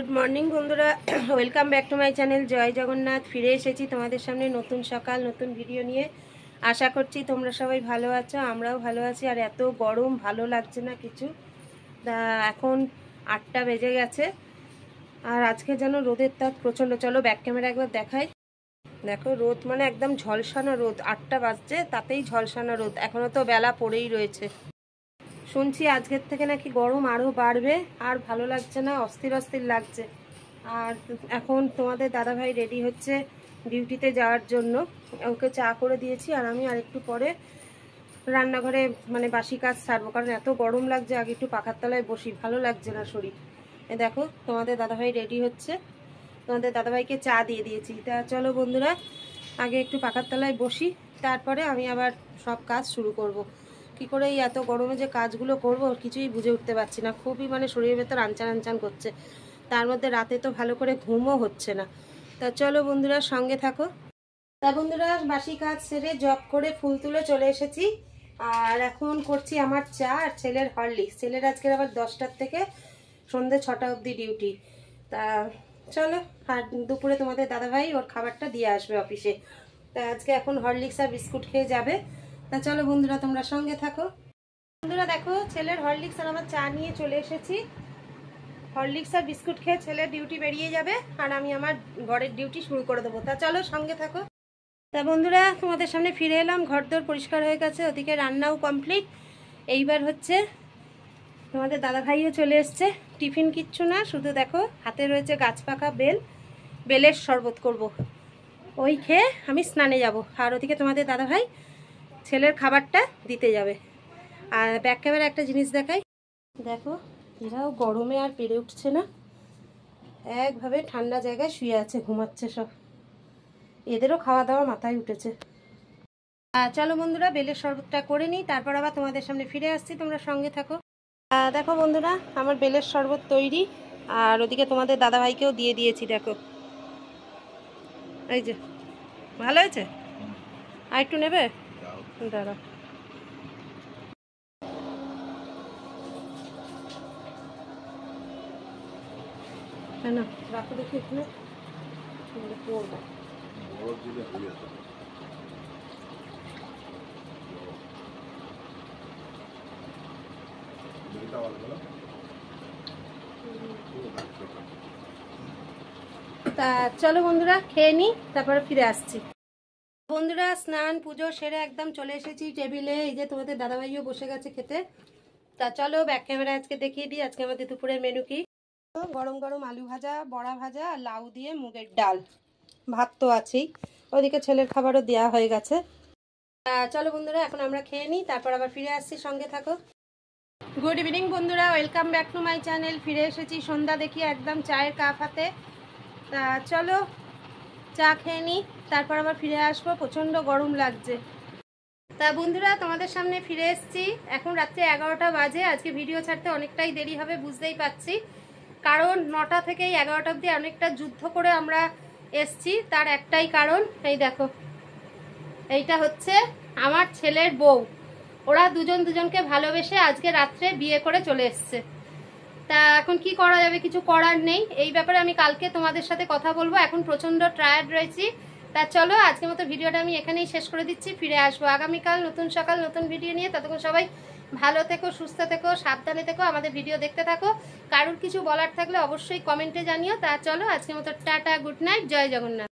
Good morning বন্ধুরা, welcome back to my channel জয় জগন্নাথ। ফিরে এসেছি তোমাদের সামনে নতুন সকাল নতুন ভিডিও নিয়ে। আশা করছি তোমরা সবাই ভালো আছো, আমরাও ভালো আছি। আর এত গরম ভালো লাগছে না কিছু। এখন 8টা বেজে গেছে আর আজকে যেন রোদের তাপ প্রচণ্ড। চলো ব্যাক ক্যামেরা একবার দেখাই। দেখো রোদ মানে একদম ঝলসানো রোদ। 8টা বাজছে তাতেই ঝলসানো রোদ, এখনও তো বেলা পড়েই রয়েছে। শুনছি আজকের থেকে নাকি গরম আরও বাড়বে, আর ভালো লাগছে না, অস্থির অস্থির লাগছে। আর এখন তোমাদের দাদাভাই রেডি হচ্ছে ডিউটিতে যাওয়ার জন্য। ওকে চা করে দিয়েছি আর আমি আরেকটু পরে রান্নাঘরে মানে বাসি কাজ সারবো, কারণ এত গরম লাগছে। আগে একটু পাখার তলায় বসি, ভালো লাগছে না শরীর। দেখো তোমাদের দাদাভাই রেডি হচ্ছে, তোমাদের দাদাভাইকে চা দিয়ে দিয়েছি। তা চলো বন্ধুরা, আগে একটু পাখার তলায় বসি, তারপরে আমি আবার সব কাজ শুরু করব। কি করে এই এত গরমে যে কাজগুলো করব কিছুই বুঝে উঠতে পারছি না। খুবই মানে শরীরের ভেতর আনচান আনচান করছে, তার মধ্যে রাতে তো ভালো করে ঘুমও হচ্ছে না। তা চলো বন্ধুরা সঙ্গে থাকো। তা বন্ধুরা, বাসি কাজ সেরে জব করে ফুল তুলে চলে এসেছি। আর এখন করছি আমার চা আর ছেলের হরলিক্স। ছেলের আজকের আবার 10টার থেকে সন্ধ্যে 6টা অবধি ডিউটি। তা চলো, আর দুপুরে তোমাদের দাদাভাই ওর খাবারটা দিয়ে আসবে অফিসে। তা আজকে এখন হরলিক্স আর বিস্কুট খেয়ে যাবে। তা চলো বন্ধুরা তোমরা সঙ্গে থাকো। বন্ধুরা দেখো, ছেলের হরলিক্স আর আমার চা নিয়ে চলে এসেছি। হরলিক্স আর বিস্কুট খেয়ে ছেলের ডিউটি বেরিয়ে যাবে আর আমি আমার ঘরের ডিউটি শুরু করে দেবো। তা চলো সঙ্গে থাকো। তা বন্ধুরা তোমাদের সামনে ফিরে এলাম, ঘরদোর পরিষ্কার হয়ে গেছে, ওদিকে রান্নাও কমপ্লিট। এইবার হচ্ছে তোমাদের দাদাভাইও চলে এসছে। টিফিন কিচ্ছু না, শুধু দেখো হাতে রয়েছে গাছ পাকা বেলের শরবত করব, ওই খেয়ে আমি স্নানে যাব। আর ওদিকে তোমাদের দাদাভাই ছেলের খাবারটা দিতে যাবে। আর ব্যাক ক্যামেরা একটা জিনিস দেখাই, দেখো এরাও গরমে আর পেরে উঠছে না, একভাবে ঠান্ডা জায়গায় শুয়ে আছে, ঘুমাচ্ছে সব। এদেরও খাওয়া দাওয়া মাথায় উঠেছে। চলো বন্ধুরা বেলের শরবতটা করে নিই, তারপর আবার তোমাদের সামনে ফিরে আসছি, তোমরা সঙ্গে থাকো। দেখো বন্ধুরা, আমার বেলের শরবত তৈরি। আর ওদিকে তোমাদের দাদাভাইকেও দিয়ে দিয়েছি। দেখো এই যে, ভালো হয়েছে। আর একটু নেবে? দাঁড়া, হ্যাঁ না রাখো দেখি এখানে। তা চলো বন্ধুরা খেয়ে নিই, তারপরে ফিরে আসছি। বন্ধুরা স্নান পুজো সেরে একদম চলে এসেছি টেবিলে। এই যে তোমাদের দাদাভাইও বসে গেছে খেতে। তা চলো ব্যাক ক্যামেরা আজকে দেখিয়ে দিই আজকে আমাদের দুপুরের মেনু কি। গরম গরম আলু ভাজা, বড়া ভাজা আর লাউ দিয়ে মুগের ডাল, ভাত তো আছেই। ওদিকে ছেলের খাবারও দেওয়া হয়ে গেছে। চলো বন্ধুরা এখন আমরা খেয়ে নিই, তারপর আবার ফিরে আসছি, সঙ্গে থাকো। গুড ইভিনিং বন্ধুরা, welcome back to my channel. ফিরে এসেছি সন্ধ্যা দেখিয়ে একদম চায়ের কাপ হাতে। তা চলো চা খেয়ে নিই, তারপর আবার ফিরে আসবো, প্রচণ্ড গরম লাগছে। তা বন্ধুরা তোমাদের সামনে ফিরে এসেছি, এখন রাত্রে 11টা বাজে। আজকে ভিডিও ছাড়তে অনেকটাই দেরি হবে বুঝতেই পারছি, কারণ 9টা থেকে 11টা অবধি অনেকটা যুদ্ধ করে আমরা এসছি। তার একটাই কারণ, এই দেখো এইটা হচ্ছে আমার ছেলের বউ। ওরা দুজন দুজনকে ভালোবেসে আজকে রাত্রে বিয়ে করে চলে এসছে। তা এখন কি করা যাবে, কিছু করার নেই। এই ব্যাপারে আমি কালকে তোমাদের সাথে কথা বলবো, এখন প্রচণ্ড টায়ার্ড রয়েছি। তা চলো আজকের মতো ভিডিওটা আমি এখানেই শেষ করে দিচ্ছি, ফিরে আসবো আগামীকাল নতুন সকাল নতুন ভিডিও নিয়ে। ততক্ষণ সবাই ভালো থেকো, সুস্থ থেকো, সাবধানে থেকো, আমাদের ভিডিও দেখতে থাকো। কারোর কিছু বলার থাকলে অবশ্যই কমেন্টে জানিও। তা চলো আজকের মতো টাটা, গুড নাইট, জয় জগন্নাথ।